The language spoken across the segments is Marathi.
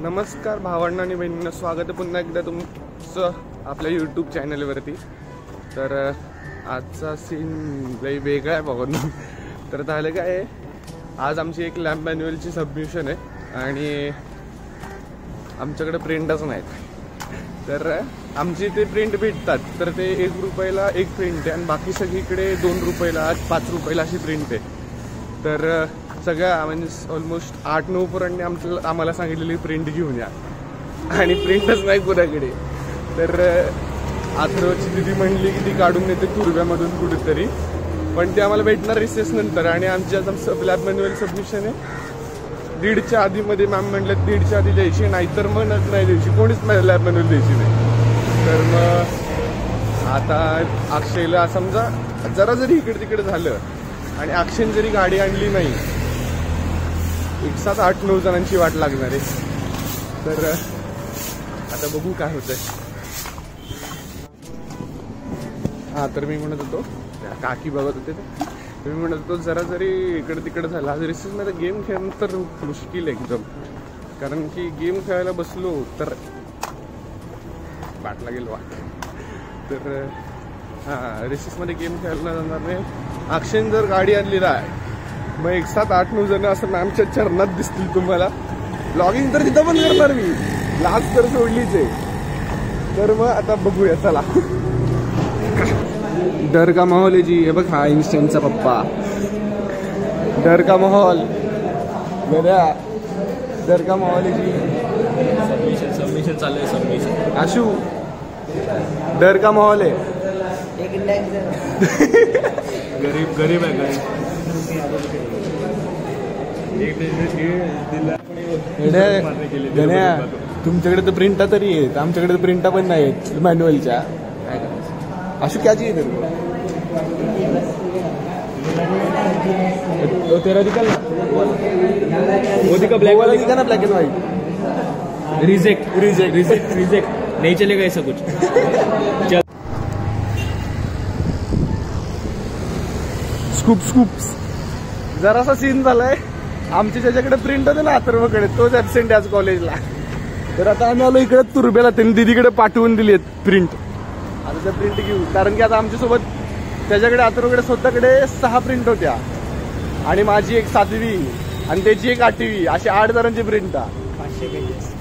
नमस्कार भावांना आणि बहिणींना, स्वागत आहे पुन्हा एकदा तुमचं आपल्या यूट्यूब चॅनलवरती। तर आजचा सीन लई वेगळा आहे बघून। तर झालं काय आहे, आज आमची एक लॅब मॅन्युअलची सबमिशन आहे आणि आमच्याकडे प्रिंटच नाहीत। तर आमची ते प्रिंट भेटतात, तर ते 1 रुपयाला एक प्रिंट आहे आणि बाकी सगळीकडे 2 रुपयाला 5 रुपयाला अशी प्रिंट आहे। तर सगळ्या म्हणजे ऑलमोस्ट 8-9 पोरांनी आम्हाला सांगितलेली प्रिंट घेऊन या आणि प्रिंटच नाही कुणाकडे। तर अथर्वची दिदी म्हणली की ती काढून नेते तुरव्यामधून कुठेतरी, पण ते आम्हाला भेटणार रिसेस नंतर। आणि आमची आज लॅब मॅन्युअल सबमिशन आहे 1:30च्या आधीमध्ये। मॅम म्हटलं 1:30च्या आधी द्यायची, नाहीतर मग नाही द्यायची, कोणीच लॅब मॅन्युअल द्यायची नाही। तर मग आता अक्षयला समजा जरा जरी इकडे तिकडे झालं आणि अक्षयने जरी गाडी आणली नाही, 7-8-9 जणांची वाट लागणार आहे। तर आता बघू काय होतंय। हा, तर मी म्हणत होतो, काकी बघत होते तर मी म्हणत होतो जरा जरी इकडे तिकडे झाला आज रिसेस मध्ये गेम खेळणं तर मुश्किल आहे एकदम, कारण की गेम खेळायला बसलो तर वाट लागेल वाट। तर हा, रिसेस मध्ये गेम खेळायला जाणार नाही। अक्षयने जर गाडी आणली नाही मग 7-8-9 जण असं मॅमच्या चरणात दिसतील तुम्हाला। ब्लॉगिंग तर तिथं पण करणार मी, लाज तर सोडलीच आहे। तर मग आता बघूया, चला। डर का माहौल आहे जी, हे बघ हा इन्स्टंटचा पप्पा। डर का माहौल गड्या, डर का माहौल आहे जी। सबमिशन चालू आहे, सबमिशन। आशू, डर का माहौल आहे। गरीब आहे गरीब। तुमच्याकडे तर प्रिंटा तरी आहेत, आमच्याकडे तर प्रिंटा पण नाही आहेत मॅन्युअलच्या। आशू क्या चाहिए तेरे को? तेरा दिखा ना, वो दिखा ब्लैक वाला दिखा ना, black end white. Reject reject reject reject नहीं चलेगा ऐसा कुछ। चल स्कूप्स जरासा सीन झालाय। आमच्या ज्याच्याकडे प्रिंट होते ना अथर्वकडे, तोच ऍबसेंट आज कॉलेजला। तर आता आम्ही आलो इकडे तुरबेला, त्यांनी दिदीकडे पाठवून दिली आहेत प्रिंट। आता त्या प्रिंट घेऊ, कारण की आता आमच्यासोबत त्याच्याकडे अथर्वकडे स्वतःकडे 6 प्रिंट होत्या आणि माझी एक 7वी आणि त्याची एक 8वी, अशी 8 जणांची प्रिंट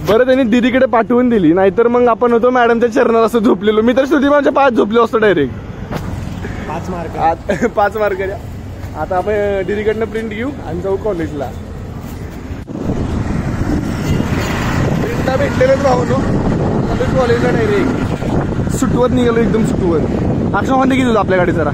बरं त्यांनी दिदीकडे पाठवून दिली। नाहीतर मग आपण होतो मॅडमच्या चरणात असं झोपलेलो। मी तर सुधीमाच्या 5 झोपलो असतो डायरेक्ट। 5 मार्क द्या। आता आपण दिदीकडनं प्रिंट घेऊ आणि जाऊ कॉलेजला। प्रिंटा भेटलेलेच राहू कॉलेजला डायरेक्ट सुटवत निघालो, एकदम सुटवत। अक्षय मध्ये किती आपल्या गाडी जरा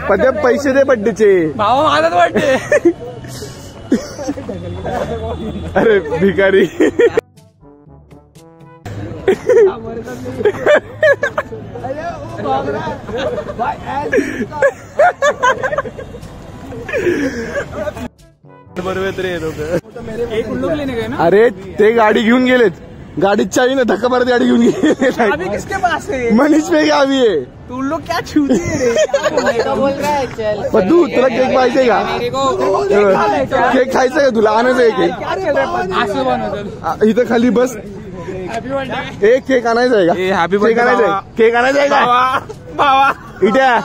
पद्या पैसे दे बड्डेचे। भावा माझाच वाटते। अरे भिकारी। बरोबर रे लोक। अरे ते गाडी घेऊन गेलेत, गाडीत चावी ना, धक्का मारत गाडी घेऊन गेले। अभी किसके पास है? मनीष पे गावी आहे। तू लोग क्या छूती है? बोल रहा है चल। पद्दू तुला केक पाहिजे का? केक खायचं का तुला? आणायचं आहे केक? इथं खाली बस, एक केक आणायचं आहे का? केक आणायचं, केक आणायचं आहे का भावा? इट्या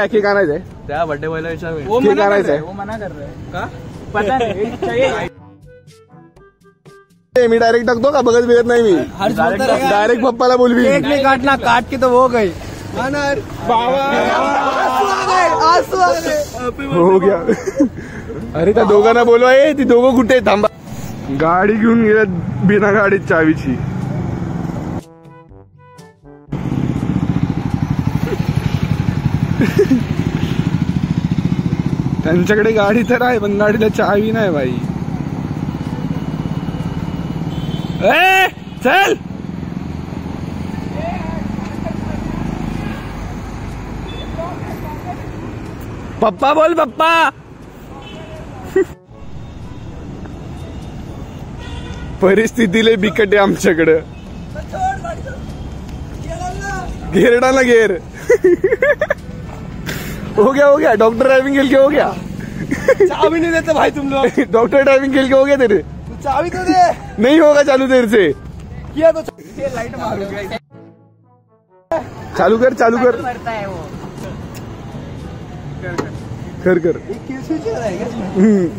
केक आणायचं आहे, त्या बर्थडे बॉयला विचार। केक आणायचं आहे। वो मना कर रहा है का? पता नहीं चाहिए। मी डायरेक्ट टाकतो का? बघत बिघत नाही मी, डायरेक्ट पप्पाला बोलवी। केक नहीं काटना, काट के तो वो गई। हो गया। अरे त्या दोघांना बोलवा, ती दोघं कुठे? थांबा, गाडी घेऊन गेल्यात बिना गाडीत चावीची। त्यांच्याकडे गाडी तर आहे पण गाडीला चावी नाही बाई. ए चल पप्पा बोल पप्पा. परिस्थिती लय बिकट आहे आमच्याकडं. घेरडाला घेर. हो गया डॉक्टर ड्राइविंग खेल के हो गया. चाबी नहीं देते भाई तुम लोग. डॉक्टर ड्राइविंग खेल के हो गया तेरे. चाबी तो दे. नहीं होगा चालू देर से. किया तो लाइट मारूंगा. चालू कर चालू कर. कर कर.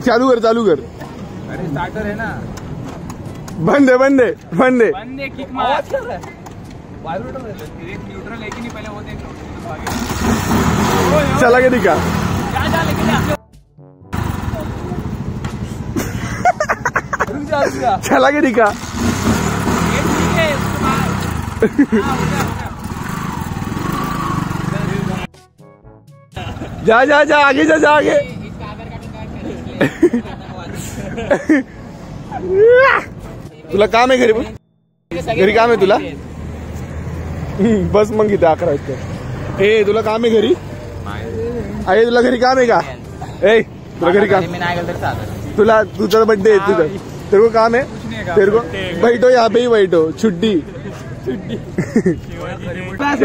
चालू कर चालू कर. अरे स्टार्टर है ना. बंद है बंद है बंद है. बंद है. किक मार. न्यूट्रल है कि नहीं पहले वो देख लो. चला के दिखा. जा लेके जा. चला के दिखा. जा जा जा आगे जा आगे. तुला काम आहे घरी. घरी काम आहे तुला. बस मग इथे 11 वाजता. ए तुला काम आहे घरी. आहे तुला घरी काम आहे का. ए तुला घरी काम. तुला तुझा बर्थडे आहे तुझं. तेरे को काम है. तेरे को बैठो यहाँ पे ही बैठो. छुट्टी.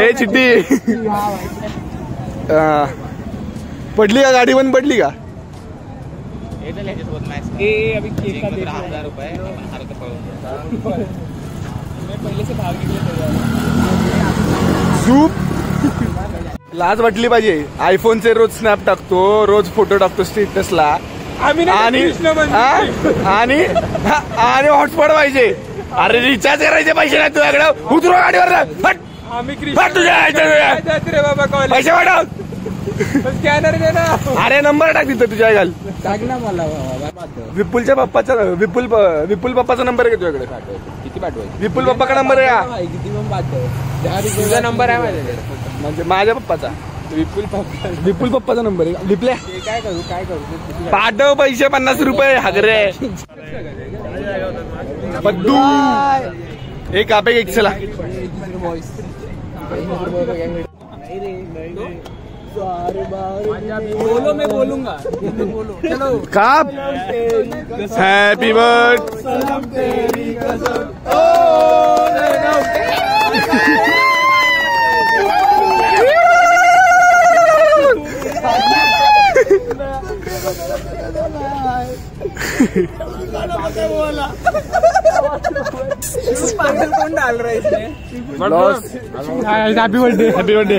ए छुट्टी. पडली का गाडी बंद पडली का. अभी केक का 1000 रुपए. मैं पहले से भाग निकले. सूप. लाज वाटली पाहिजे. आयफोनचे रोज स्नॅप टाकतो. रोज फोटो टाकतो स्टेटसला. आणि हॉटस्पॉट पाहिजे. अरे रिचार्ज करायचे पैसे नाही तुझ्याकडे. उतरू गाडीवर. पैसे वाढव. स्कॅनर दे ना. अरे नंबर टाक तिथं तुझ्या घाल. टाक ना मला. विपुलच्या पप्पाचा विपुल पप्पाचा नंबर आहे का तुझ्याकडे. किती पाठवायचं. विपुल पप्पाचा नंबर आहे का. किती पण पाठव. तुझा नंबर आहे माझ्याकडे. म्हणजे माझ्या पप्पाचा. विपुल पप्पाचा नंबर आहे. विपल्या काय करू. पाठव पैसे 50 रुपये. हागरे पद्दू. एक आप एक चला. बोलो मैं बोलूंगा. चलो काप. Happy birthday. कौन डाल रहा है इसमें. Happy birthday. Happy birthday.